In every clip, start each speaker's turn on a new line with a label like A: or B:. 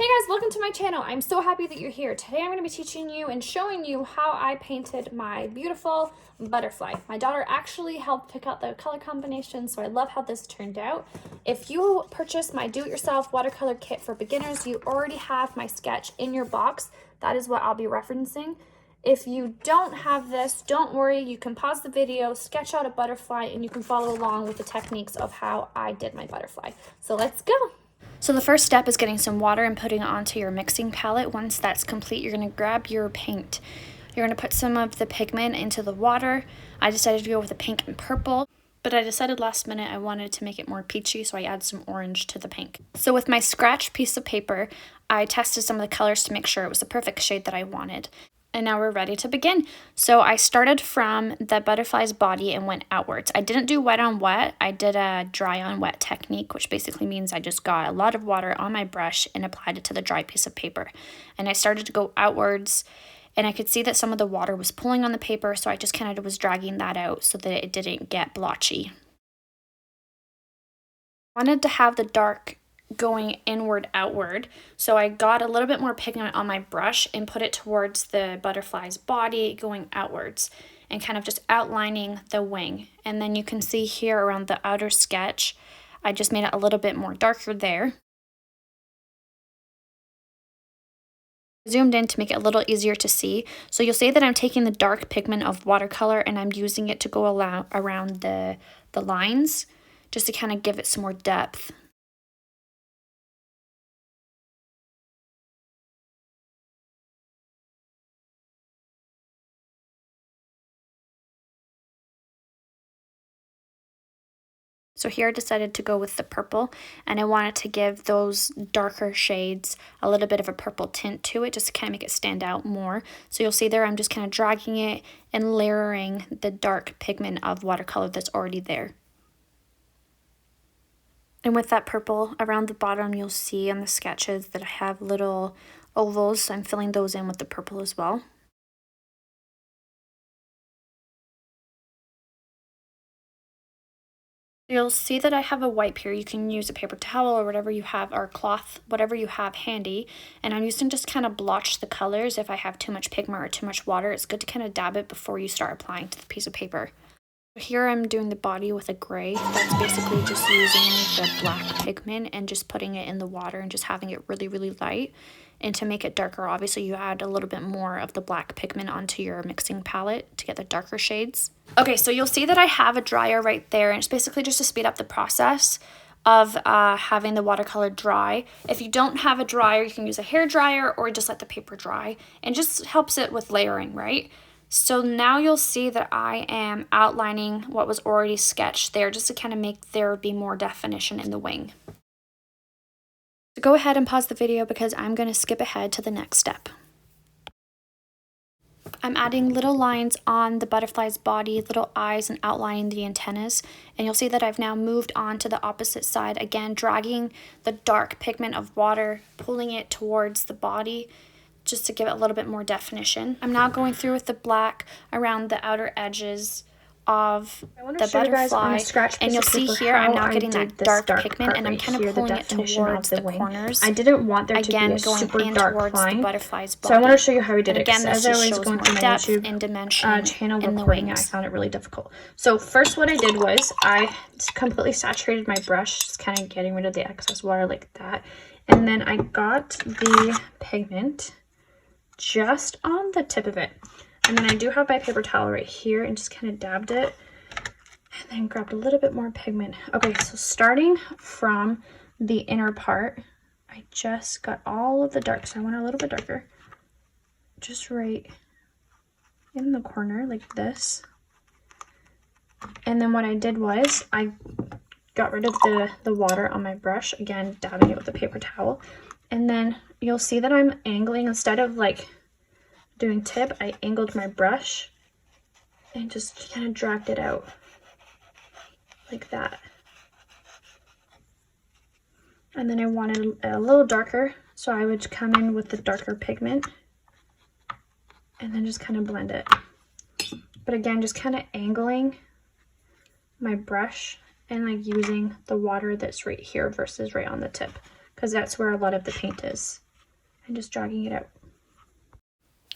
A: Hey guys, welcome to my channel. I'm so happy that you're here. Today I'm going to be teaching you and showing you how I painted my beautiful butterfly. My daughter actually helped pick out the color combination, so I love how this turned out. If you purchase my do-it-yourself watercolor kit for beginners, you already have my sketch in your box. That is what I'll be referencing. If you don't have this, don't worry. You can pause the video, sketch out a butterfly, and you can follow along with the techniques of how I did my butterfly. So let's go. So the first step is getting some water and putting it onto your mixing palette. Once that's complete, you're going to grab your paint. You're going to put some of the pigment into the water. I decided to go with the pink and purple, but I decided last minute I wanted to make it more peachy, so I add some orange to the pink. So with my scratch piece of paper, I tested some of the colors to make sure it was the perfect shade that I wanted. And now we're ready to begin. So I started from the butterfly's body and went outwards. I didn't do wet on wet. I did a dry on wet technique, which basically means I just got a lot of water on my brush and applied it to the dry piece of paper. And I started to go outwards, and I could see that some of the water was pulling on the paper, so I just kind of was dragging that out so that it didn't get blotchy. I wanted to have the dark going inward outward, so I got a little bit more pigment on my brush and put it towards the butterfly's body going outwards and kind of just outlining the wing. And then you can see here around the outer sketch, I just made it a little bit more darker there. Zoomed in to make it a little easier to see. So you'll see that I'm taking the dark pigment of watercolor and I'm using it to go around the lines just to kind of give it some more depth. So here I decided to go with the purple, and I wanted to give those darker shades a little bit of a purple tint to it just to kind of make it stand out more. So you'll see there I'm just kind of dragging it and layering the dark pigment of watercolor that's already there. And with that purple around the bottom, you'll see on the sketches that I have little ovals, so I'm filling those in with the purple as well. You'll see that I have a wipe here. You can use a paper towel or whatever you have, or cloth, whatever you have handy. And I'm using just kind of blotch the colors. If I have too much pigment or too much water, it's good to kind of dab it before you start applying to the piece of paper. Here I'm doing the body with a gray. That's basically just using the black pigment and just putting it in the water and just having it really, really light. And to make it darker, obviously you add a little bit more of the black pigment onto your mixing palette to get the darker shades. Okay, so you'll see that I have a dryer right there, and it's basically just to speed up the process of having the watercolor dry. If you don't have a dryer, you can use a hair dryer or just let the paper dry, and just helps it with layering, right? So now you'll see that I am outlining what was already sketched there just to kind of make there be more definition in the wing. So go ahead and pause the video because I'm going to skip ahead to the next step. I'm adding little lines on the butterfly's body, little eyes, and outlining the antennas. And you'll see that I've now moved on to the opposite side, again dragging the dark pigment of water, pulling it towards the body just to give it a little bit more definition. I'm now going through with the black around the outer edges of the butterfly, and you'll see here I'm now getting that dark pigment, and I'm kind of pulling it towards the corners.
B: I didn't want there to be a super dark line, so I want to show you how we did it.
A: Again,
B: as I was going through my YouTube channel recording, I found it really difficult. So first what I did was I completely saturated my brush, just kind of getting rid of the excess water like that, and then I got the pigment just on the tip of it. And then I do have my paper towel right here and just kind of dabbed it and then grabbed a little bit more pigment. Okay, so starting from the inner part, I just got all of the dark, so I want it a little bit darker. Just right in the corner like this. And then what I did was I got rid of the water on my brush, again dabbing it with a paper towel. And then you'll see that I'm angling, instead of like doing tip, I angled my brush and just kind of dragged it out like that. And then I wanted a little darker, so I would come in with the darker pigment and then just kind of blend it. But again, just kind of angling my brush and like using the water that's right here versus right on the tip, because that's where a lot of the paint is. and just dragging it out.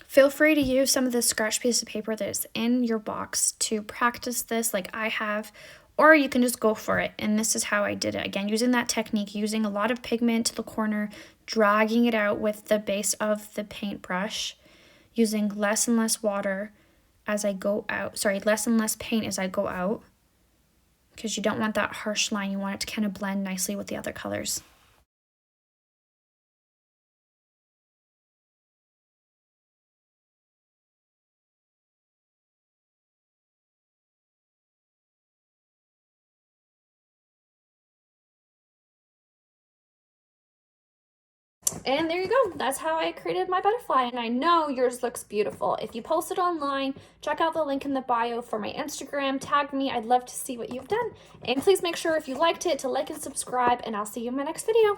A: Feel free to use some of this scratch piece of paper that's in your box to practice this like I have, or you can just go for it. And this is how I did it. Again, using that technique, using a lot of pigment to the corner, dragging it out with the base of the paintbrush, using less and less water as I go out. Sorry, less and less paint as I go out, because you don't want that harsh line. You want it to kind of blend nicely with the other colors. And there you go. That's how I created my butterfly. And I know yours looks beautiful. If you post it online, check out the link in the bio for my Instagram. Tag me. I'd love to see what you've done. And please make sure if you liked it to like and subscribe. And I'll see you in my next video.